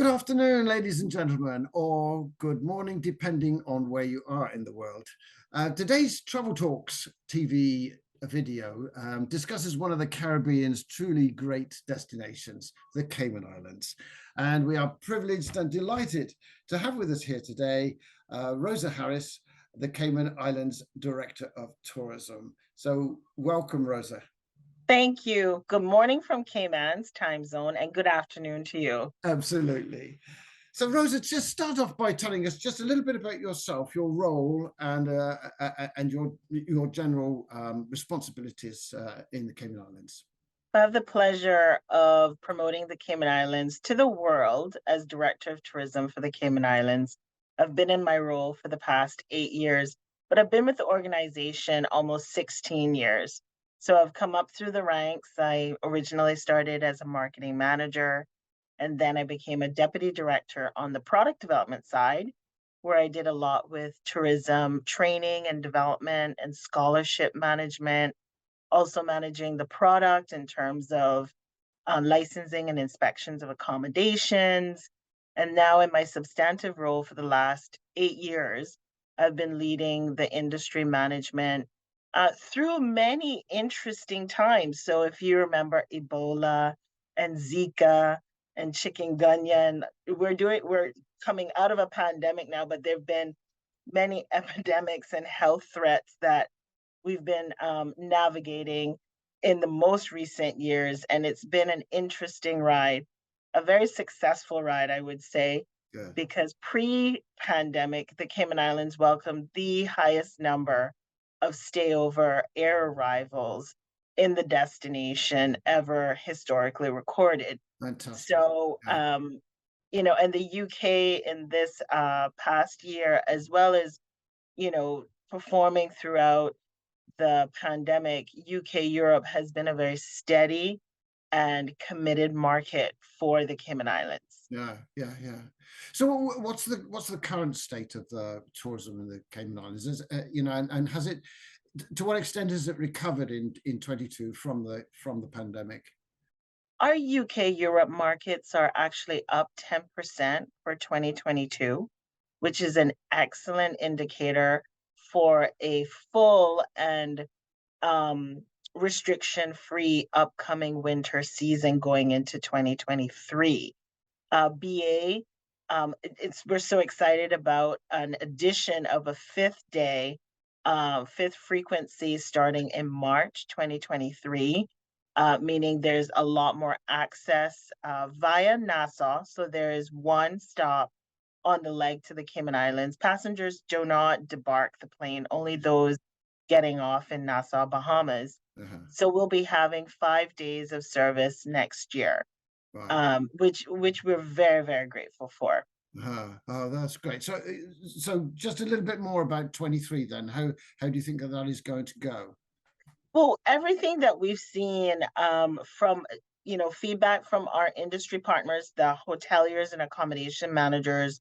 Good afternoon, ladies and gentlemen, or good morning, depending on where you are in the world. Today's Travel Talks TV video discusses one of the Caribbean's truly great destinations, the Cayman Islands. And we are privileged and delighted to have with us here today Rosa Harris, the Cayman Islands Director of Tourism. So welcome, Rosa. Thank you. Good morning from Cayman's time zone and good afternoon to you. Absolutely. So, Rosa, just start off by telling us just a little bit about yourself, your role, and your general responsibilities in the Cayman Islands. I have the pleasure of promoting the Cayman Islands to the world as Director of Tourism for the Cayman Islands. I've been in my role for the past 8 years, but I've been with the organization almost 16 years. So I've come up through the ranks. I originally started as a marketing manager, and then I became a deputy director on the product development side, where I did a lot with tourism training and development and scholarship management, also managing the product in terms of licensing and inspections of accommodations. And now, in my substantive role for the last 8 years, I've been leading the industry management through many interesting times. So, if you remember Ebola and Zika and chikungunya, and we're coming out of a pandemic now, but there have been many epidemics and health threats that we've been navigating in the most recent years, and it's been an interesting ride, a very successful ride, I would say, Good. because pre-pandemic, the Cayman Islands welcomed the highest number of stayover air arrivals in the destination ever historically recorded. Fantastic. So, Yeah. and the UK in this past year, as well as, performing throughout the pandemic, UK, Europe has been a very steady and committed market for the Cayman Islands. Yeah. So, what's the current state of the tourism in the Cayman Islands? And has it, to what extent has it recovered in 22 from the pandemic? Our UK, Europe markets are actually up 10% for 2022, which is an excellent indicator for a full and restriction-free upcoming winter season going into 2023. BA, we're so excited about an addition of a fifth day, fifth frequency starting in March 2023, meaning there's a lot more access via Nassau. So there is one stop on the leg to the Cayman Islands. Passengers do not debark the plane, only those getting off in Nassau, Bahamas. Uh-huh. So we'll be having 5 days of service next year, Right. which we're very, very grateful for. Oh, that's great. So just a little bit more about 23 then. How do you think that is going to go? Well, everything that we've seen from feedback from our industry partners, the hoteliers and accommodation managers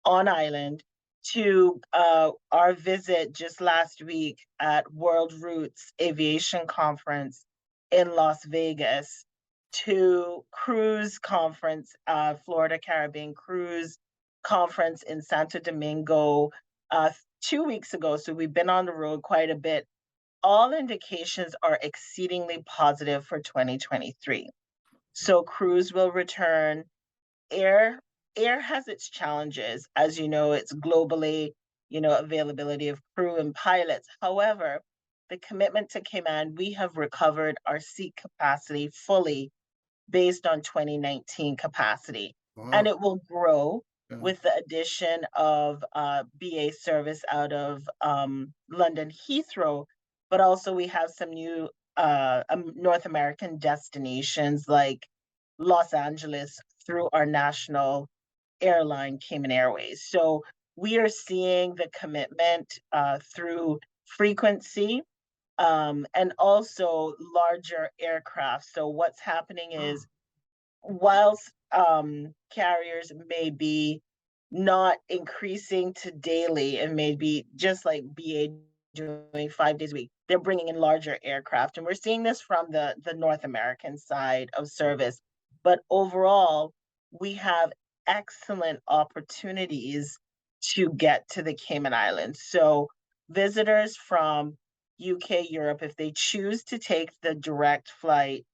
on island, to our visit just last week at World Routes Aviation Conference in Las Vegas, to cruise conference, Florida Caribbean Cruise Conference in Santo Domingo 2 weeks ago. So we've been on the road quite a bit. All indications are exceedingly positive for 2023. So cruise will return. Air air has its challenges. As you know, it's globally, availability of crew and pilots. However, the commitment to Cayman, we have recovered our seat capacity fully based on 2019 capacity. And Wow. it will grow Yeah. with the addition of BA service out of London Heathrow, but also we have some new North American destinations like Los Angeles through our national airline, Cayman Airways. So we are seeing the commitment through frequency and also larger aircraft. So what's happening is, whilst carriers may be not increasing to daily and maybe just like BA doing 5 days a week, they're bringing in larger aircraft. And we're seeing this from the North American side of service. But overall, we have excellent opportunities to get to the Cayman Islands. So visitors from UK, Europe, if they choose to take the direct flight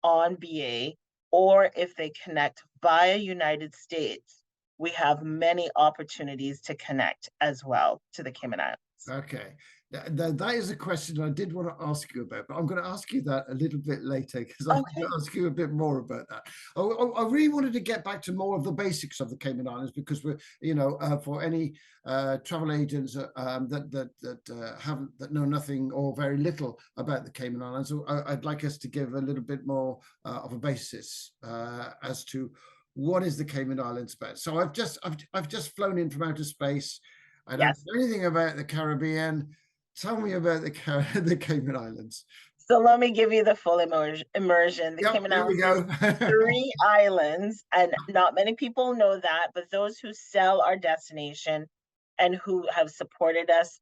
on BA, or if they connect via United States, we have many opportunities to connect as well to the Cayman Islands. Okay, that is a question I did want to ask you about, but I'm going to ask you that a little bit later because I want Okay. to ask you a bit more about that. I really wanted to get back to more of the basics of the Cayman Islands because we're, for any travel agents that know nothing or very little about the Cayman Islands, so I'd like us to give a little bit more of a basis as to what is the Cayman Islands about. So I've just flown in from outer space. I don't Yes. know anything about the Caribbean. Tell me about the Cayman Islands. So let me give you the full immersion. The Yep, Cayman there we Islands is go. 3 islands, and not many people know that, but those who sell our destination and who have supported us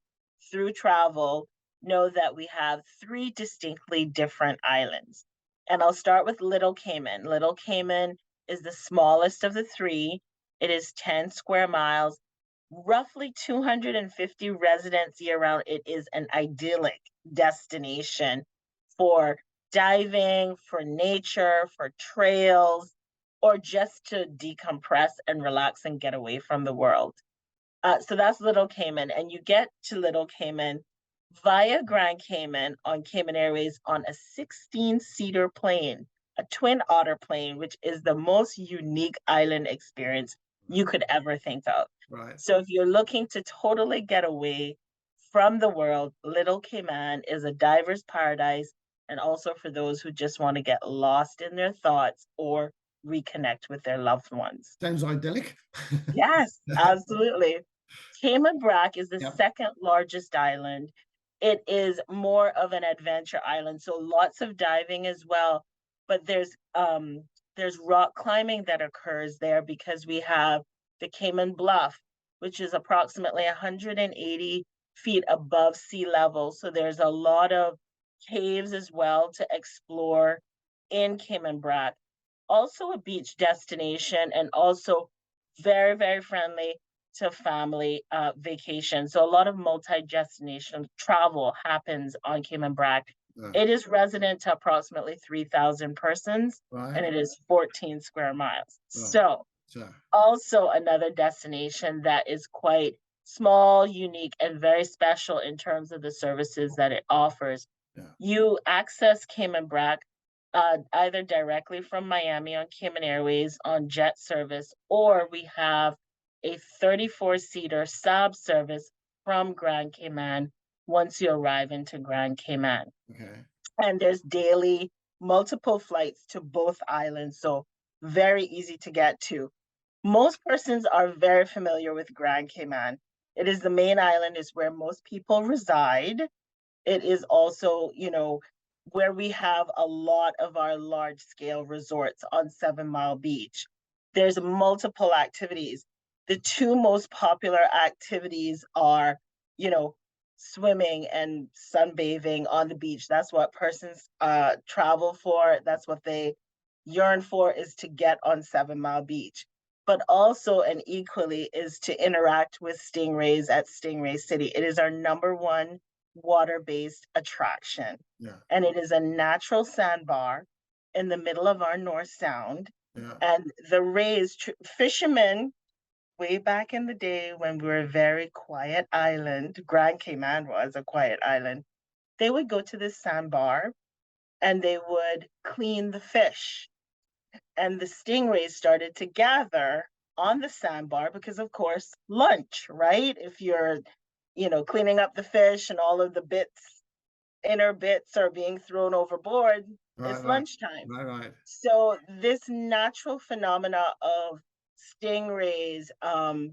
through travel know that we have 3 distinctly different islands. And I'll start with Little Cayman. Little Cayman is the smallest of the 3. It is 10 square miles, roughly 250 residents year round. It is an idyllic destination for diving, for nature, for trails, or just to decompress and relax and get away from the world. So that's Little Cayman. And you get to Little Cayman via Grand Cayman on Cayman Airways on a 16-seater plane, a twin otter plane, which is the most unique island experience you could ever think of. Right. So if you're looking to totally get away from the world, Little Cayman is a diver's paradise, and also for those who just want to get lost in their thoughts or reconnect with their loved ones. Sounds idyllic. Yes, absolutely. Cayman Brac is the Yep. second largest island. It is more of an adventure island, so lots of diving as well. But there's rock climbing that occurs there because we have the Cayman Bluff, which is approximately 180 feet above sea level. So there's a lot of caves as well to explore in Cayman Brac. Also a beach destination and also very, very friendly to family vacation. So a lot of multi-destination travel happens on Cayman Brac. Yeah. It is resident to approximately 3,000 persons, and Right. it is 14 square miles. Right. So So, also another destination that is quite small, unique, and very special in terms of the services that it offers. yeah. You access Cayman Brac either directly from Miami on Cayman Airways on jet service, or we have a 34-seater Saab service from Grand Cayman once you arrive into Grand Cayman. Okay. And there's daily multiple flights to both islands, so very easy to get to. Most persons are very familiar with Grand Cayman. It is the main island, is where most people reside. It is also, where we have a lot of our large scale resorts on 7 Mile Beach. There's multiple activities. The 2 most popular activities are, you know, swimming and sunbathing on the beach. That's what persons travel for. That's what they yearn for, is to get on 7 Mile Beach. But also and equally is to interact with stingrays at Stingray City. It is our number 1 water-based attraction. Yeah. And it is a natural sandbar in the middle of our North Sound. Yeah. And the rays, fishermen, way back in the day when we were a very quiet island, Grand Cayman was a quiet island, they would go to this sandbar and they would clean the fish. And the stingrays started to gather on the sandbar because, of course, lunch, right? If you're, cleaning up the fish and all of the inner bits are being thrown overboard, Right. it's Right. lunchtime. Right. Right. So this natural phenomena of stingrays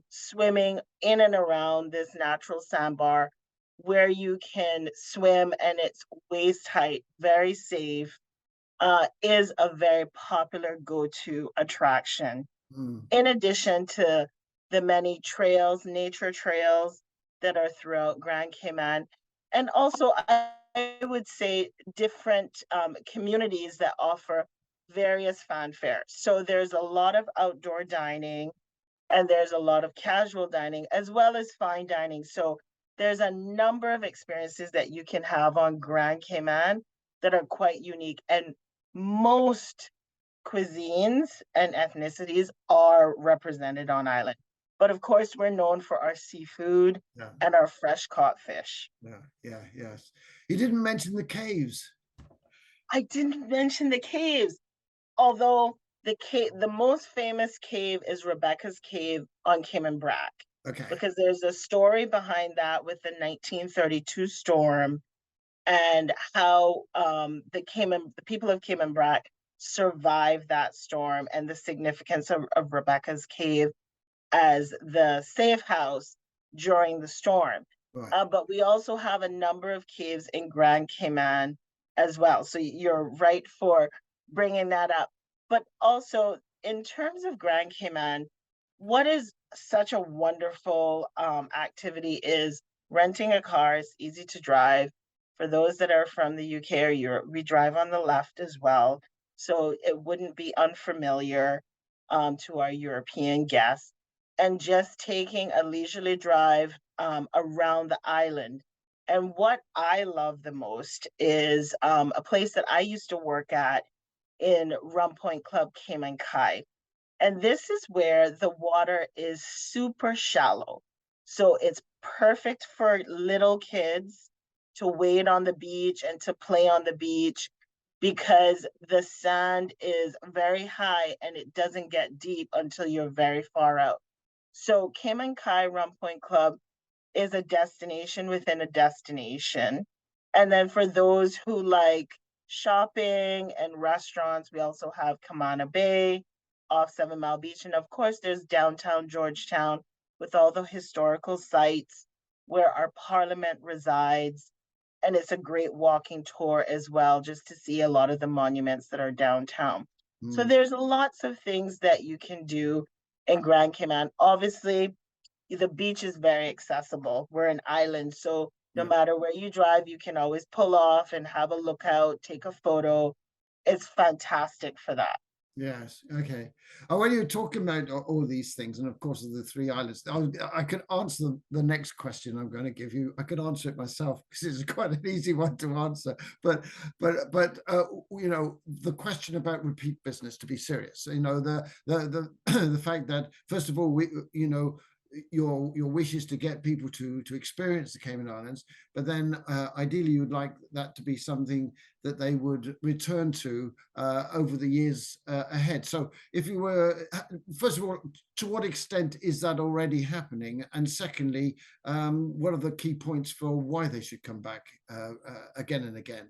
swimming in and around this natural sandbar where you can swim and it's waist height, very safe, is a very popular go-to attraction. Mm. In addition to the many trails, nature trails that are throughout Grand Cayman, and also I would say different communities that offer various fanfare. So there's a lot of outdoor dining. and there's a lot of casual dining as well as fine dining. So there's a number of experiences that you can have on Grand Cayman that are quite unique. And most cuisines and ethnicities are represented on island. But of course, we're known for our seafood Yeah, and our fresh caught fish. yeah, yeah, yes. You didn't mention the caves. I didn't mention the caves, although the most famous cave is Rebecca's Cave on Cayman Brac, Okay, because there's a story behind that with the 1932 storm and how the people of Cayman Brac survived that storm and the significance of Rebecca's Cave as the safe house during the storm. right. But we also have a number of caves in Grand Cayman as well. So you're right for bringing that up. But also, in terms of Grand Cayman, what is such a wonderful activity is renting a car. It's easy to drive. For those that are from the UK or Europe, we drive on the left as well. So it wouldn't be unfamiliar to our European guests, and just taking a leisurely drive around the island. And what I love the most is a place that I used to work at in Rum Point Club, Cayman Kai. And this is where the water is super shallow. So it's perfect for little kids to wade on the beach and to play on the beach because the sand is very high and it doesn't get deep until you're very far out. So Cayman Kai Rum Point Club is a destination within a destination. And then for those who like shopping and restaurants, we also have Kamana Bay off 7 Mile Beach. And of course, there's downtown Georgetown with all the historical sites where our parliament resides. And it's a great walking tour as well, just to see a lot of the monuments that are downtown. So Mm, there's lots of things that you can do in Grand Cayman. Obviously, the beach is very accessible. We're an island, so no yeah. matter where you drive, you can always pull off and have a lookout, take a photo. It's fantastic for that. Yes. Okay. When you're talking about all these things, and of course the three islands, I could answer the next question I'm going to give you. I could answer it myself because it's quite an easy one to answer. But you know, the question about repeat business. To be serious, you know, the fact that first of all, we, you know, your wish is to get people to experience the Cayman Islands, but then ideally you'd like that to be something that they would return to over the years ahead. So if you were, first of all, to what extent is that already happening? And secondly, what are the key points for why they should come back again and again?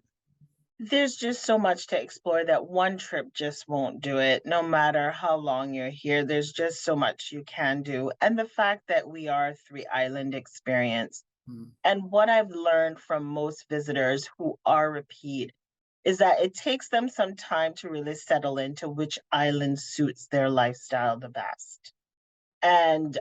There's just so much to explore that one trip just won't do it. No matter how long you're here, there's just so much you can do. And the fact that we are a three island experience. Mm, And what I've learned from most visitors who are repeat is that it takes them some time to really settle into which island suits their lifestyle the best. And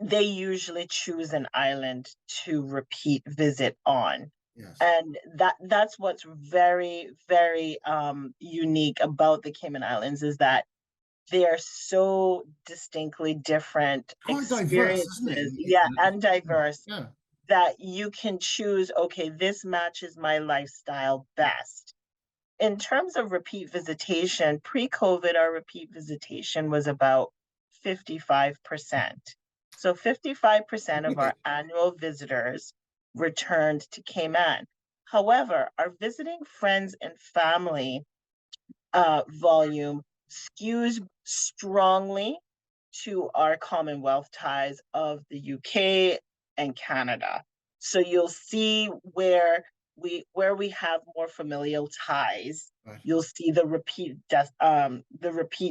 they usually choose an island to repeat visit on. yes. And that's what's very, very unique about the Cayman Islands is that they are so distinctly different Quite diverse, isn't it? experiences, yeah, and diverse Yeah. that you can choose, okay, this matches my lifestyle best. In terms of repeat visitation, pre-COVID, our repeat visitation was about 55%. So 55% of Really? our annual visitors returned to Cayman. However, our visiting friends and family volume skews strongly to our Commonwealth ties of the UK and Canada. So you'll see where we have more familial ties, Right. you'll see the repeat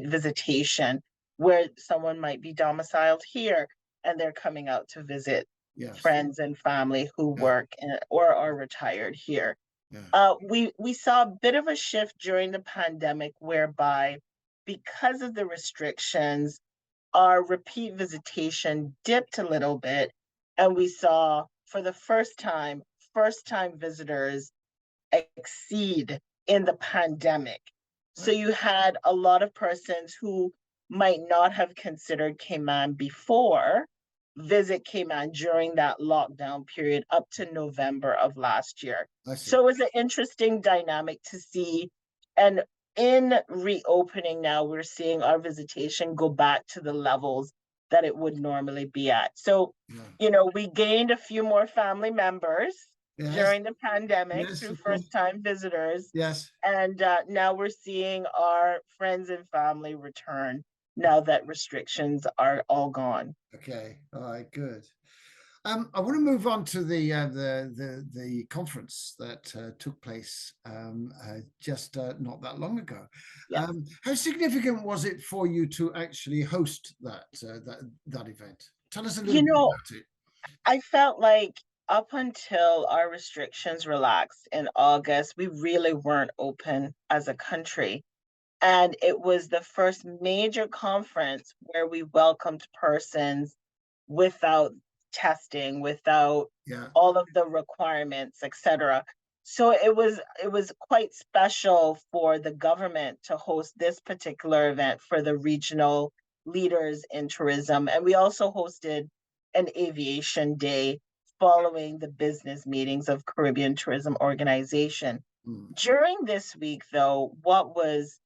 visitation where someone might be domiciled here and they're coming out to visit Yes. friends and family who Yeah. work or are retired here. Yeah. We saw a bit of a shift during the pandemic whereby because of the restrictions, our repeat visitation dipped a little bit, and we saw for the first time visitors exceed in the pandemic. So Right. you had a lot of persons who might not have considered Cayman before visit Cayman during that lockdown period up to November of last year. I see. So it was an interesting dynamic to see. And in reopening now, we're seeing our visitation go back to the levels that it would normally be at. So, Yeah. we gained a few more family members Yes. during the pandemic Yes, through of course. first-time visitors. Yes. And now we're seeing our friends and family return now that restrictions are all gone. Okay. All right. Good. I want to move on to the conference that took place just not that long ago. Yes. How significant was it for you to actually host that event? Tell us a little You bit know, about it. I felt like up until our restrictions relaxed in August, we really weren't open as a country. And it was the first major conference where we welcomed persons without testing, without Yeah. all of the requirements, etc. So it was quite special for the government to host this particular event for the regional leaders in tourism. And we also hosted an aviation day following the business meetings of Caribbean Tourism Organization. Mm. During this week, though, what was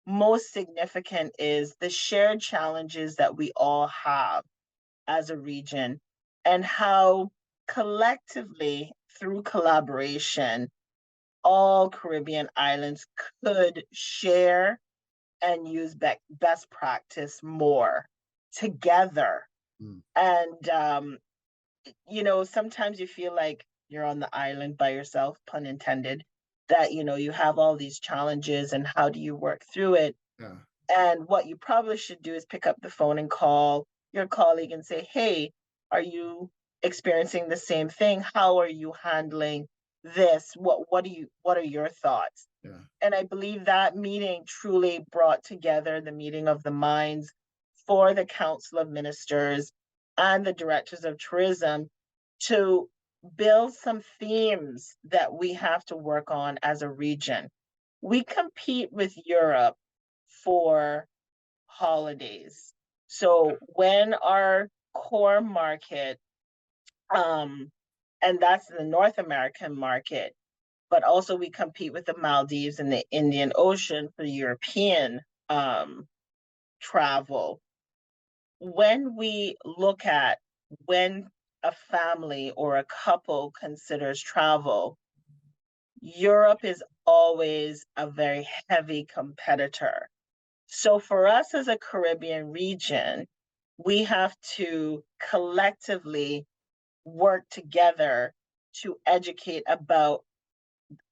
most significant is the shared challenges that we all have as a region and how collectively, through collaboration, all Caribbean islands could share and use best practice more together. Mm. And, sometimes you feel like you're on the island by yourself, pun intended, that, you have all these challenges and how do you work through it? Yeah. And what you probably should do is pick up the phone and call your colleague and say, hey, are you experiencing the same thing? How are you handling this? What are your thoughts? Yeah. And I believe that meeting truly brought together the meeting of the minds for the Council of Ministers and the directors of tourism to build some themes that we have to work on as a region. We compete with Europe for holidays. So when our core market, and that's the North American market, but also we compete with the Maldives and the Indian Ocean for European travel. When we look at when a family or a couple considers travel, Europe is always a very heavy competitor. So for us as a Caribbean region, we have to collectively work together to educate about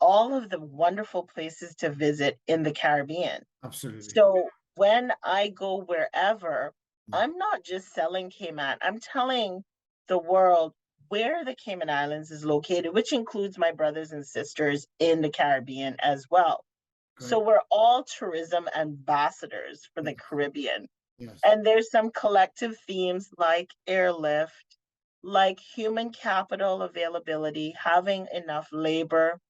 all of the wonderful places to visit in the Caribbean. Absolutely. So when I go wherever, Mm. I'm not just selling Cayman, I'm telling the world where the Cayman Islands is located, which includes my brothers and sisters in the Caribbean as well. So Great. we're all tourism ambassadors for the Yes. Caribbean. Yes. And there's some collective themes like airlift, like human capital availability, having enough labor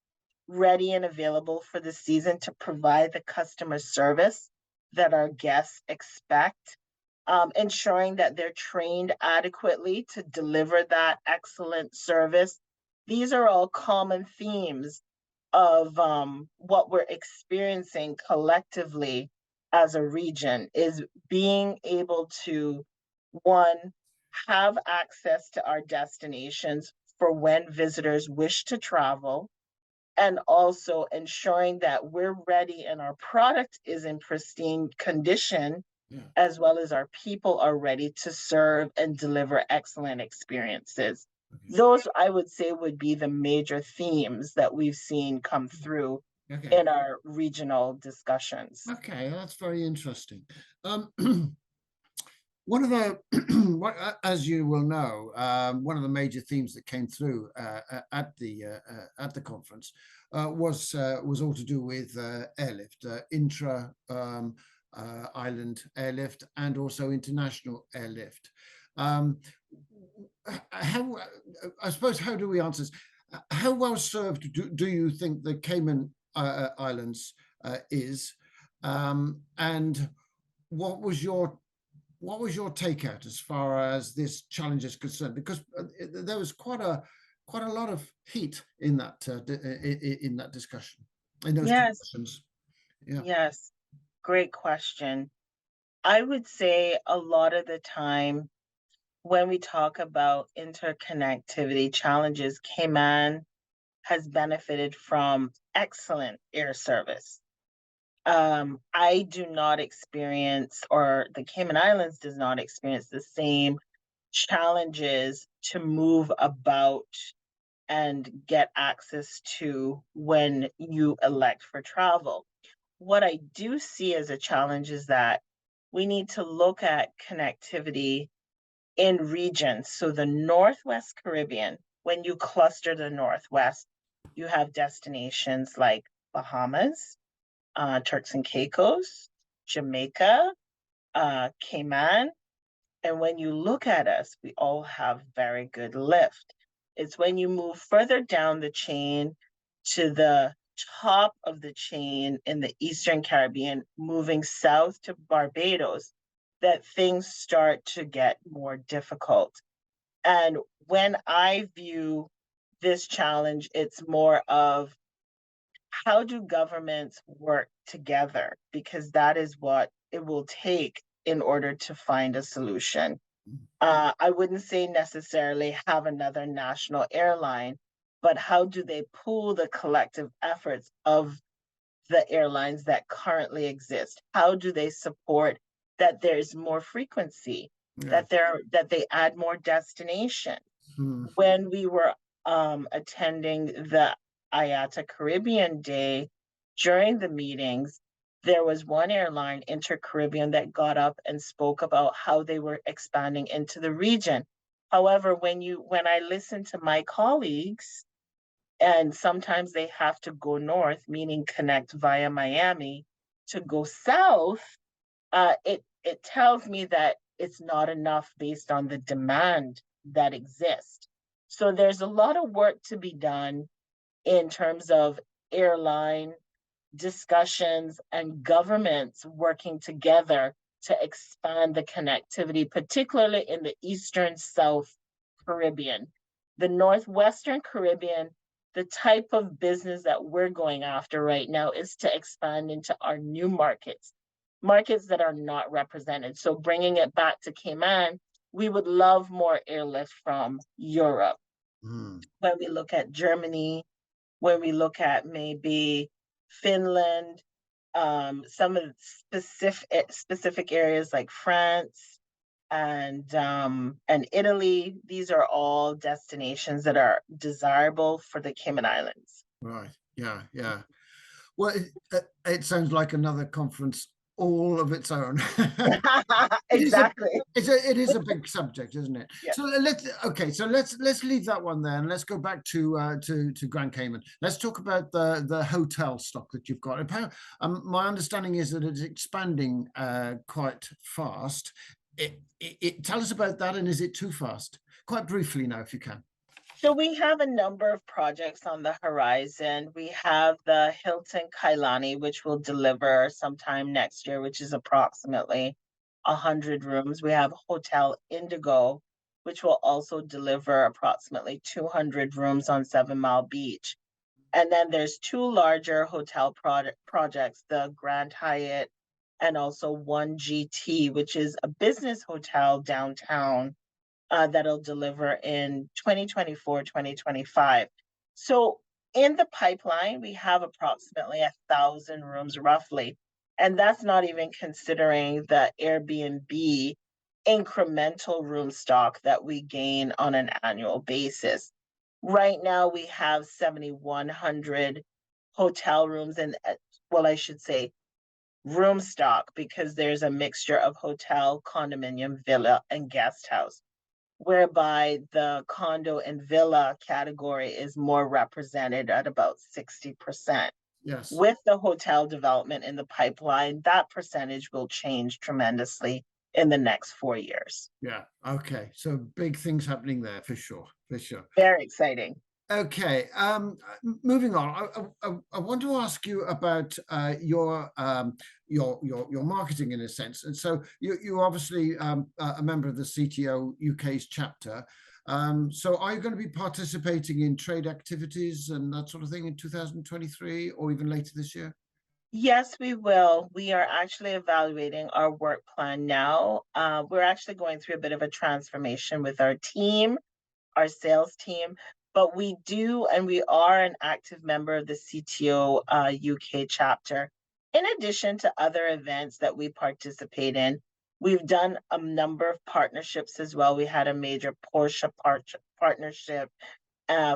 ready and available for the season to provide the customer service that our guests expect, ensuring that they're trained adequately to deliver that excellent service. These are all common themes of what we're experiencing collectively as a region is being able to, one, have access to our destinations for when visitors wish to travel, and also ensuring that we're ready and our product is in pristine condition, Yeah. as well as our people are ready to serve and deliver excellent experiences. Okay. Those, I would say, would be the major themes that we've seen come through Okay. in our regional discussions. Okay. That's very interesting. Um, One of the, as you will know, one of the major themes that came through at the conference was all to do with airlift, intra island airlift, and also international airlift. Um, how, I suppose, how do we answer this? How well served do you think the Cayman Islands is, and what was your what was your takeout as far as this challenge is concerned? Because there was quite a lot of heat in that in that discussion, in those Yes, discussions. Yeah. yes, great question. I would say a lot of the time when we talk about interconnectivity challenges, Cayman has benefited from excellent air service. I do not experience, or the Cayman Islands does not experience the same challenges to move about and get access to when you elect for travel. What I do see as a challenge is that we need to look at connectivity in regions. So the Northwest Caribbean, when you cluster the Northwest, you have destinations like Bahamas, Turks and Caicos, Jamaica, Cayman. And when you look at us, we all have very good lift. It's when you move further down the chain to the top of the chain in the Eastern Caribbean, moving south to Barbados, that things start to get more difficult. And when I view this challenge, it's more of how do governments work together? Because that is what it will take in order to find a solution. I wouldn't say necessarily have another national airline, but how do they pool the collective efforts of the airlines that currently exist? How do they support that there's more frequency, Yeah. that they add more destination? Hmm. When we were attending the IATA Caribbean Day, during the meetings, there was one airline, Inter-Caribbean, that got up and spoke about how they were expanding into the region. However, when I listen to my colleagues, and sometimes they have to go north, meaning connect via Miami, to go south, it tells me that it's not enough based on the demand that exists. So there's a lot of work to be done in terms of airline discussions and governments working together to expand the connectivity, particularly in the Eastern South Caribbean. The Northwestern Caribbean, the type of business that we're going after right now is to expand into our new markets, markets that are not represented. So bringing it back to Cayman, we would love more airlift from Europe. Hmm. When we look at Germany, when we look at maybe Finland, some of the specific areas like France and Italy, these are all destinations that are desirable for the Cayman Islands. Right. Yeah. Yeah. Well, it sounds like another conference all of its own. It is a Exactly. it is a big subject, isn't it? Yeah. So let's leave that one there and let's go back to Grand Cayman. Let's talk about the hotel stock that you've got. My understanding is that it's expanding quite fast. Tell us about that, and is it too fast? Quite briefly now, if you can. So we have a number of projects on the horizon. We have the Hilton Kailani, which will deliver sometime next year, which is approximately 100 rooms. We have Hotel Indigo, which will also deliver approximately 200 rooms on 7 Mile Beach. And then there's two larger hotel projects, the Grand Hyatt and also 1GT, which is a business hotel downtown that'll deliver in 2024, 2025. So in the pipeline, we have approximately 1,000 rooms roughly. And that's not even considering the Airbnb incremental room stock that we gain on an annual basis. Right now, we have 7,100 hotel rooms and, well, I should say room stock because there's a mixture of hotel, condominium, villa, and guest house, whereby the condo and villa category is more represented at about 60%. Yes. With the hotel development in the pipeline, that percentage will change tremendously in the next 4 years. Yeah. Okay. So big things happening there for sure. For sure. Very exciting. Okay, moving on. I want to ask you about your marketing in a sense. And so you're obviously a member of the CTO UK's chapter. So are you going to be participating in trade activities and that sort of thing in 2023 or even later this year? Yes, we will. We are actually evaluating our work plan now. We're actually going through a bit of a transformation with our team, our sales team, but we do, and we are an active member of the CTO UK chapter. In addition to other events that we participate in, we've done a number of partnerships as well. We had a major partnership,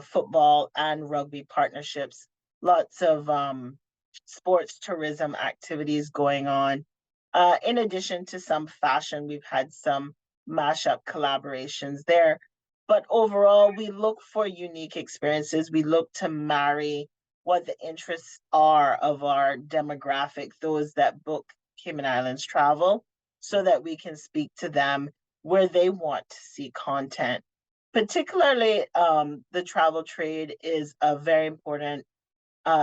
football and rugby partnerships, lots of sports tourism activities going on. In addition to some fashion, we've had some mashup collaborations there. But overall, we look for unique experiences. We look to marry what the interests are of our demographic, those that book Cayman Islands travel, so that we can speak to them where they want to see content. Particularly, the travel trade is a very important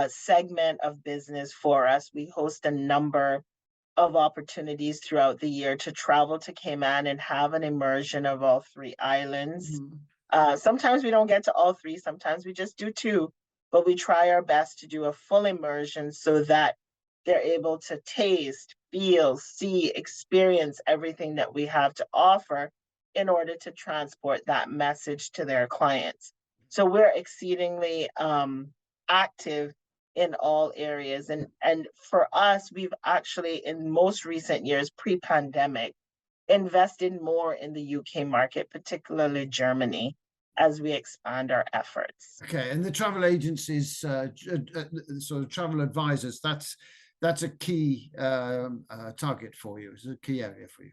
segment of business for us. We host a number of opportunities throughout the year to travel to Cayman and have an immersion of all three islands. Mhm. Sometimes we don't get to all three, sometimes we just do two, but we try our best to do a full immersion so that they're able to taste, feel, see, experience everything that we have to offer in order to transport that message to their clients. So we're exceedingly active in all areas. And for us, we've actually in most recent years, pre-pandemic, invested more in the UK market, particularly Germany, as we expand our efforts. Okay, and the travel agencies, sort of travel advisors, that's a key target for you. It's a key area for you.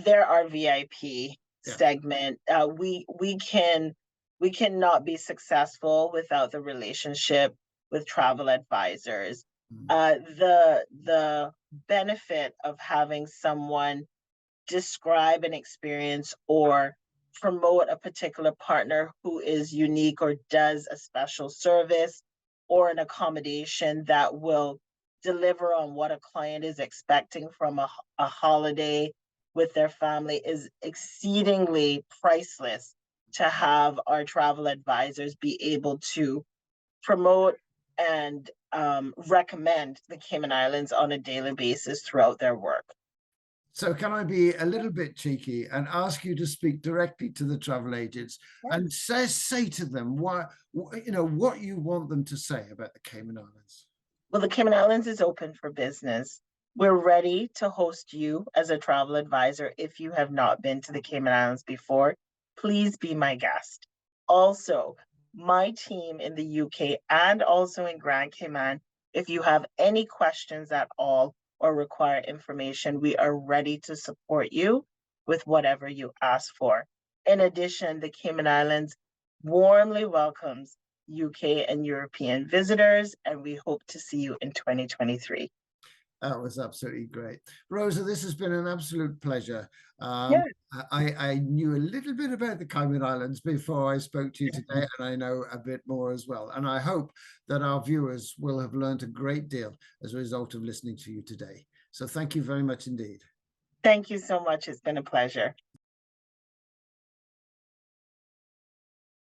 They're our VIP Yeah. segment. We cannot be successful without the relationship with travel advisors. Mm. The benefit of having someone describe an experience or promote a particular partner who is unique or does a special service or an accommodation that will deliver on what a client is expecting from a holiday with their family is exceedingly priceless to have our travel advisors be able to promote and recommend the Cayman Islands on a daily basis throughout their work. So can I be a little bit cheeky and ask you to speak directly to the travel agents and say to them what you want them to say about the Cayman Islands? Well, the Cayman Islands is open for business. We're ready to host you as a travel advisor. If you have not been to the Cayman Islands before, please be my guest. Also, my team in the UK and also in Grand Cayman, if you have any questions at all or require information, we are ready to support you with whatever you ask for. In addition, the Cayman Islands warmly welcomes UK and European visitors, and we hope to see you in 2023. That was absolutely great. Rosa, this has been an absolute pleasure. Yeah. I knew a little bit about the Cayman Islands before I spoke to you today, and I know a bit more as well. And I hope that our viewers will have learned a great deal as a result of listening to you today. So thank you very much indeed. Thank you so much. It's been a pleasure.